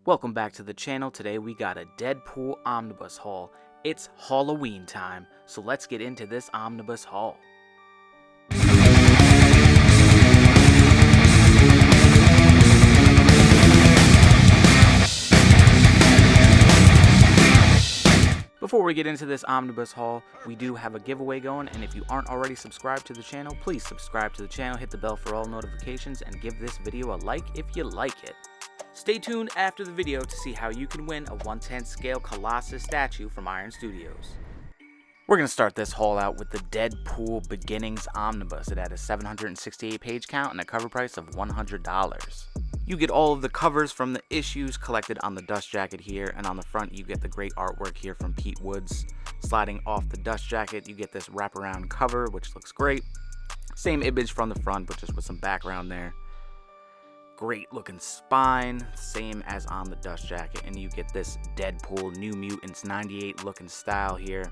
Welcome back to the channel. Today we got a Deadpool Omnibus haul. It's Haul-Oween time, so let's get into this Omnibus haul. Before we get into this Omnibus haul, we do have a giveaway going, and if you aren't already subscribed to the channel, please subscribe to the channel, hit the bell for all notifications, and give this video a like if you like it. Stay tuned after the video to see how you can win a 1/10 scale Colossus statue from Iron Studios. We're going to start this haul out with the Deadpool Beginnings Omnibus. It had a 768 page count and a cover price of $100. You get all of the covers from the issues collected on the dust jacket here, and on the front you get the great artwork here from Pete Woods. Sliding off the dust jacket, you get this wraparound cover, which looks great. Same image from the front, but just with some background there. Great looking spine, same as on the dust jacket, and you get this Deadpool New Mutants 98 looking style here.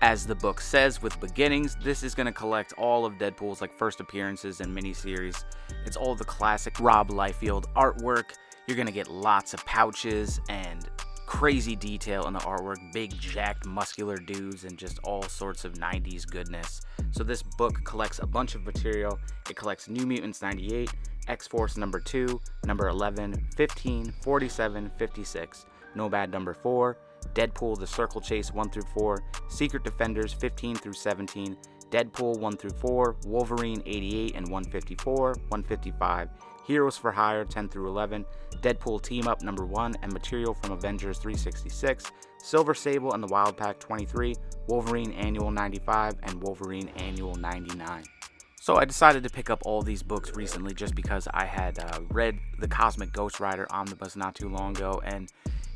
As the book says, with Beginnings, this is going to collect all of Deadpool's first appearances and miniseries. It's all the classic Rob Liefeld artwork. You're going to get lots of pouches and crazy detail in the artwork, big jacked muscular dudes, and just all sorts of 90s goodness. So this book collects a bunch of material. It collects New Mutants 98, X-Force number 2, number 11, 15, 47, 56, Nomad number 4, Deadpool The Circle Chase 1 through 4, Secret Defenders 15 through 17, Deadpool 1 through 4, Wolverine 88 and 154, 155, Heroes for Hire 10 through 11, Deadpool Team Up number 1 and material from Avengers 366, Silver Sable and the Wild Pack 23, Wolverine Annual 95, and Wolverine Annual 99. So I decided to pick up all these books recently just because I had read the Cosmic Ghost Rider Omnibus not too long ago, and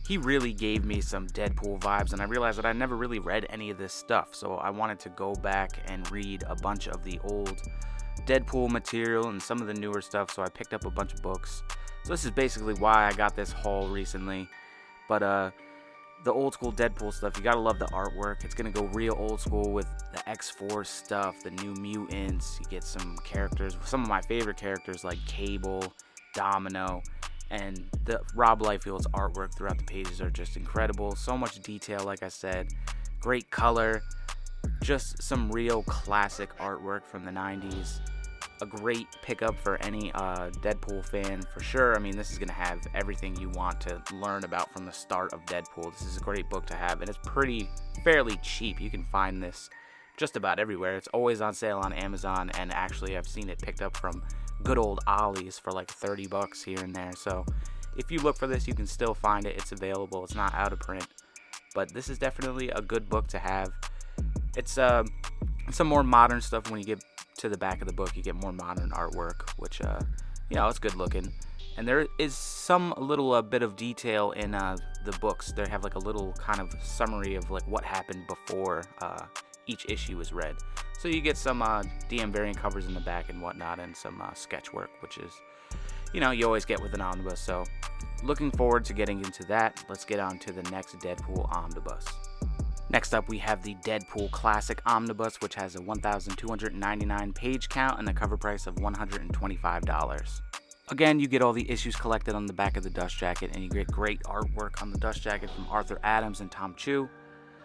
he really gave me some Deadpool vibes, and I realized that I never really read any of this stuff, so I wanted to go back and read a bunch of the old Deadpool material and some of the newer stuff, so I picked up a bunch of books. So this is basically why I got this haul recently. But the old school Deadpool stuff, you gotta love the artwork. It's gonna go real old school with the X-Force stuff, the New Mutants. You get some characters, some of my favorite characters like Cable, Domino, and the Rob Liefeld's artwork throughout the pages are just incredible. So much detail, like I said, great color, just some real classic artwork from the 90s. A great pickup for any Deadpool fan for sure. I mean, this is going to have everything you want to learn about from the start of Deadpool. This is a great book to have, and it's fairly cheap. You can find this just about everywhere. It's always on sale on Amazon, and actually I've seen it picked up from good old Ollie's for like 30 bucks here and there. So if you look for this, you can still find it. It's available. It's not out of print, but this is definitely a good book to have. It's some more modern stuff. When you get to the back of the book, you get more modern artwork, which it's good looking, and there is some little bit of detail in the books. They have like a little kind of summary of like what happened before each issue is read. So you get some DM variant covers in the back and whatnot, and some sketch work, which is you always get with an omnibus. So looking forward to getting into that. Let's get on to the next Deadpool omnibus. Next up, we have the Deadpool Classic Omnibus, which has a 1,299 page count and a cover price of $125. Again, you get all the issues collected on the back of the dust jacket, and you get great artwork on the dust jacket from Arthur Adams and Tom Chu.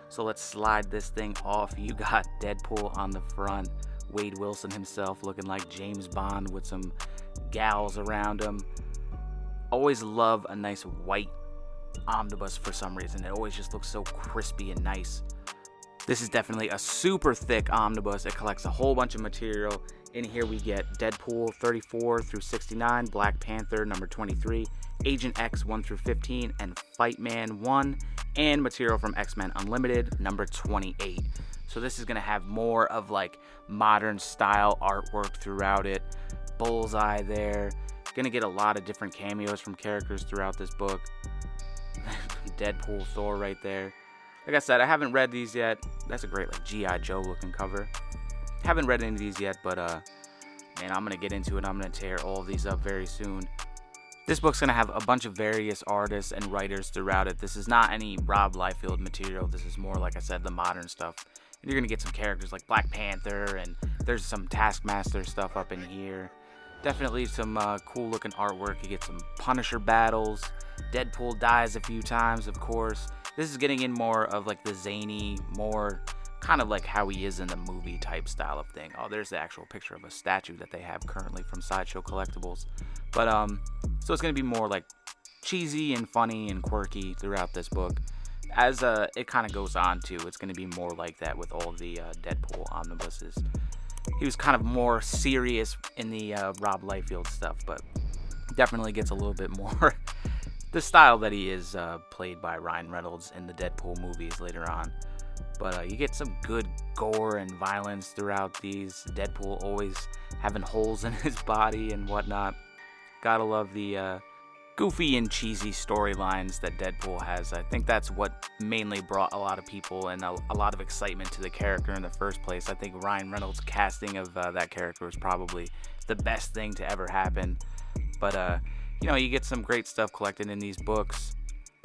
So let's slide this thing off. You got Deadpool on the front, Wade Wilson himself looking like James Bond with some gals around him. Always love a nice white omnibus for some reason. It always just looks so crispy and nice. This is definitely a super thick omnibus. It collects a whole bunch of material. In here we get Deadpool 34 through 69, Black Panther number 23, Agent X 1 through 15, and Fightman 1, and material from X-Men Unlimited number 28. So this is going to have more of like modern style artwork throughout it. Bullseye there. Gonna get a lot of different cameos from characters throughout this book. Deadpool, Thor right there. Like I said, I haven't read these yet. That's a great G.I. Joe looking cover. Haven't read any of these yet, but man, I'm gonna get into it. I'm gonna tear all of these up very soon. This book's gonna have a bunch of various artists and writers throughout it. This is not any Rob Liefeld material. This is more, like I said, the modern stuff. And you're gonna get some characters like Black Panther, and there's some Taskmaster stuff up in here. Definitely some cool looking artwork. You get some Punisher battles. Deadpool dies a few times, of course. This is getting in more of like the zany, more kind of like how he is in the movie type style of thing. Oh, there's the actual picture of a statue that they have currently from Sideshow Collectibles. But so it's gonna be more like cheesy and funny and quirky throughout this book. As it kind of goes on to, it's gonna be more like that with all the Deadpool omnibuses. He was kind of more serious in the Rob Liefeld stuff, but definitely gets a little bit more the style that he is played by Ryan Reynolds in the Deadpool movies later on. But you get some good gore and violence throughout these. Deadpool always having holes in his body and whatnot. Gotta love the goofy and cheesy storylines that Deadpool has. I think that's what mainly brought a lot of people and a lot of excitement to the character in the first place. I think Ryan Reynolds' casting of that character was probably the best thing to ever happen. But you know, you get some great stuff collected in these books.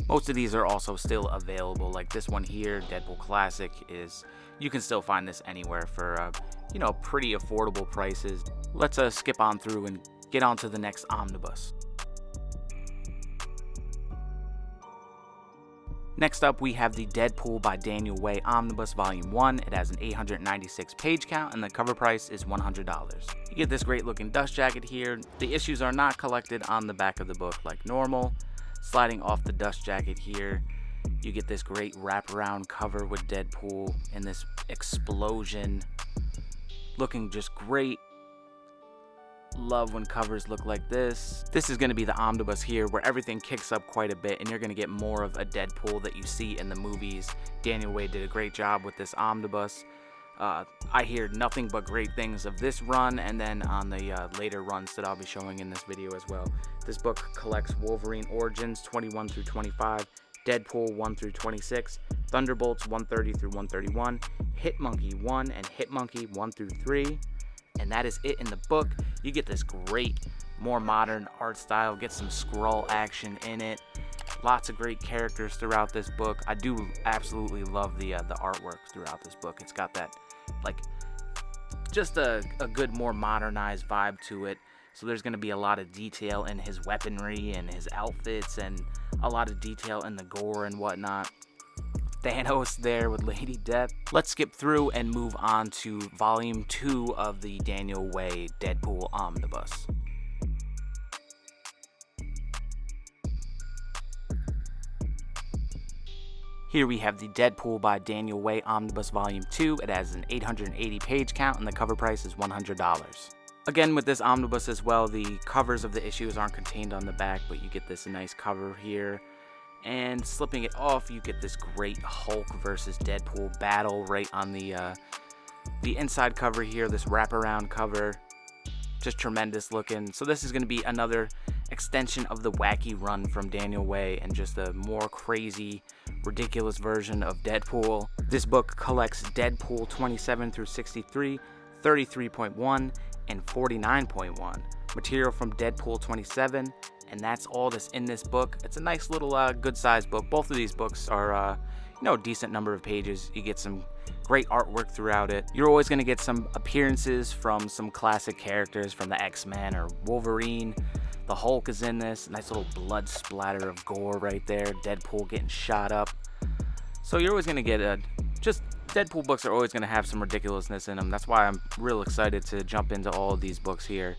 Most of these are also still available. Like this one here, Deadpool Classic, you can still find this anywhere for you know, pretty affordable prices. Let's skip on through and get on to the next omnibus. Next up, we have the Deadpool by Daniel Way Omnibus Volume 1. It has an 896 page count and the cover price is $100. You get this great looking dust jacket here. The issues are not collected on the back of the book like normal. Sliding off the dust jacket here, you get this great wraparound cover with Deadpool and this explosion. Looking just great. Love when covers look like this. This is going to be the omnibus here where everything kicks up quite a bit and you're going to get more of a Deadpool that you see in the movies. Daniel Way did a great job with this omnibus. I hear nothing but great things of this run and then on the later runs that I'll be showing in this video as well. This book collects Wolverine Origins 21 through 25, Deadpool 1 through 26, Thunderbolts 130 through 131, Hitmonkey 1 and Hitmonkey 1 through 3. And that is it in the book. You get this great, more modern art style, get some scroll action in it. Lots of great characters throughout this book. I do absolutely love the artwork throughout this book. It's got that, like, just a good, more modernized vibe to it. So there's going to be a lot of detail in his weaponry and his outfits and a lot of detail in the gore and whatnot. Thanos there with Lady Death. Let's skip through and move on to Volume 2 of the Daniel Way Deadpool Omnibus. Here we have the Deadpool by Daniel Way Omnibus Volume 2. It has an 880 page count and the cover price is $100. Again, with this omnibus as well, the covers of the issues aren't contained on the back, but you get this nice cover here. And slipping it off, you get this great Hulk versus Deadpool battle right on the inside cover here, this wraparound cover. Just tremendous looking. So this is going to be another extension of the wacky run from Daniel Way and just a more crazy, ridiculous version of Deadpool. This book collects Deadpool 27 through 63, 33.1, and 49.1. Material from Deadpool 27. And that's all that's in this book. It's a nice little good sized book. Both of these books are you know, a decent number of pages. You get some great artwork throughout it. You're always going to get some appearances from some classic characters from the X-Men or Wolverine. The Hulk is in this. Nice little blood splatter of gore right there. Deadpool getting shot up. So you're always going to get just Deadpool books are always going to have some ridiculousness in them. That's why I'm real excited to jump into all of these books here.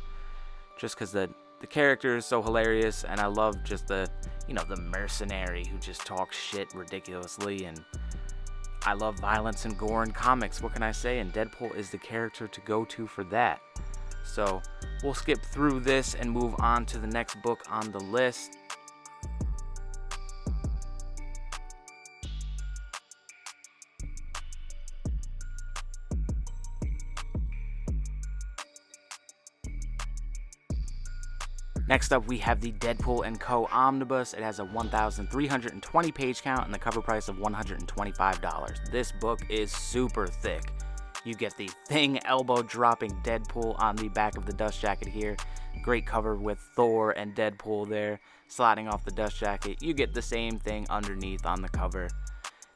Just because the character is so hilarious, and I love just the mercenary who just talks shit ridiculously, and I love violence and gore in comics. What can I say? And Deadpool is the character to go to for that. So we'll skip through this and move on to the next book on the list. Next up, we have the Deadpool & Co. Omnibus. It has a 1,320 page count and the cover price of $125. This book is super thick. You get the Thing elbow-dropping Deadpool on the back of the dust jacket here. Great cover with Thor and Deadpool there, sliding off the dust jacket. You get the same thing underneath on the cover.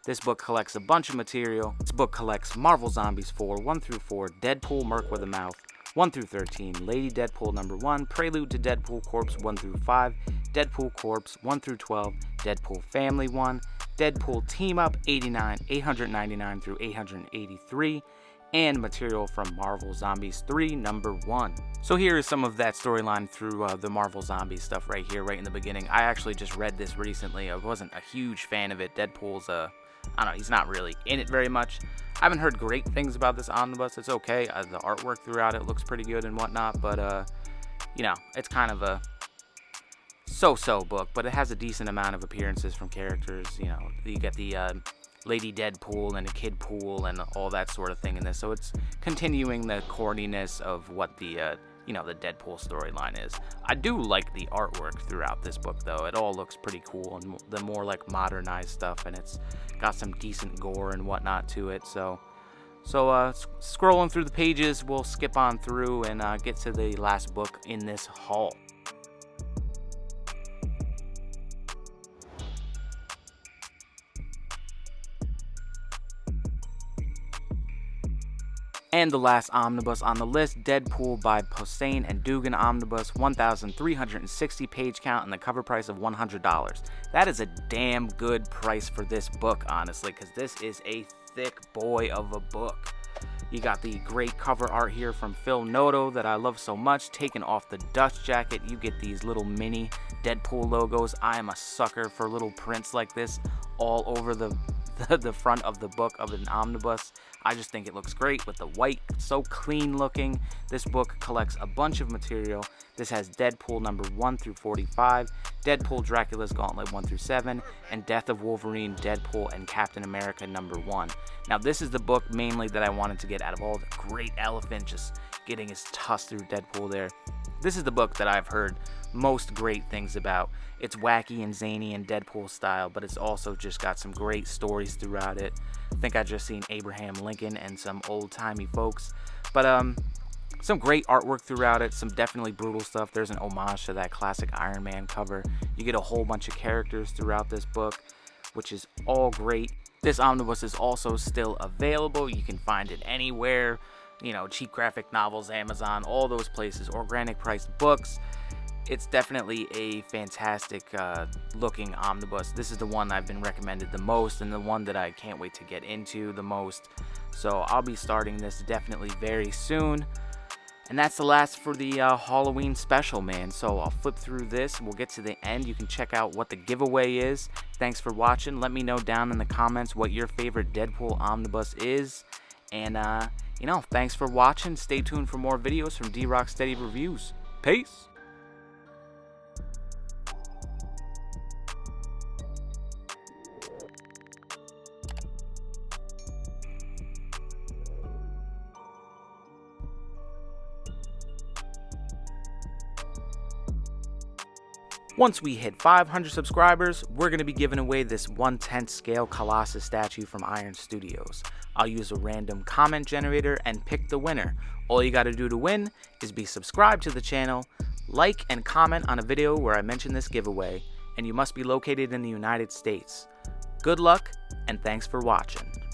This book collects a bunch of material. This book collects Marvel Zombies 4, 1 through 4, Deadpool Merc with a Mouth, 1 through 13, Lady Deadpool number 1, Prelude to Deadpool Corpse 1 through 5, Deadpool Corpse 1 through 12, Deadpool Family 1, Deadpool Team Up 899 through 883, and material from Marvel Zombies 3 number 1. So here is some of that storyline through the Marvel Zombies stuff right here, right in the beginning. I actually just read this recently. I wasn't a huge fan of it. Deadpool's I don't know, he's not really in it very much. I haven't heard great things about this omnibus. It's okay. The artwork throughout it looks pretty good and whatnot, but you know, it's kind of a so-so book, but it has a decent amount of appearances from characters. You know, you get the Lady Deadpool and a Kid Pool and all that sort of thing in this, so it's continuing the corniness of what the you know, the Deadpool storyline is. I do like the artwork throughout this book, though. It all looks pretty cool, and the more like modernized stuff, and it's got some decent gore and whatnot to it. So scrolling through the pages, we'll skip on through and get to the last book in this haul. And the last omnibus on the list, Deadpool by Posehn and Duggan Omnibus, 1,360 page count and the cover price of $100. That is a damn good price for this book, honestly, because this is a thick boy of a book. You got the great cover art here from Phil Noto that I love so much. Taken off the dust jacket, you get these little mini Deadpool logos. I am a sucker for little prints like this all over the front of the book of an omnibus. I just think it looks great with the white, so clean looking. This book collects a bunch of material. This has Deadpool number 1 through 45, Deadpool Dracula's Gauntlet 1 through 7, and Death of Wolverine, Deadpool, and Captain America number 1. Now this is the book mainly that I wanted to get out of all the great elephant just getting his tusk through Deadpool there. This is the book that I've heard most great things about. It's wacky and zany in Deadpool style, but it's also just got some great stories throughout it. I think I just seen Abraham Lincoln and some old-timey folks. But some great artwork throughout it, some definitely brutal stuff. There's an homage to that classic Iron Man cover. You get a whole bunch of characters throughout this book, which is all great. This omnibus is also still available. You can find it anywhere. You know, cheap graphic novels, Amazon, all those places, organic priced books. It's definitely a fantastic looking omnibus. This is the one I've been recommended the most and the one that I can't wait to get into the most. So I'll be starting this definitely very soon. And that's the last for the Haul-Oween special, man. So I'll flip through this. We'll get to the end. You can check out what the giveaway is. Thanks for watching. Let me know down in the comments what your favorite Deadpool omnibus is. And you know, thanks for watching. Stay tuned for more videos from D-Rock-Steady Reviews. Peace! Once we hit 500 subscribers, we're going to be giving away this 1/10 scale Colossus statue from Iron Studios. I'll use a random comment generator and pick the winner. All you got to do to win is be subscribed to the channel, like and comment on a video where I mention this giveaway, and you must be located in the United States. Good luck, and thanks for watching.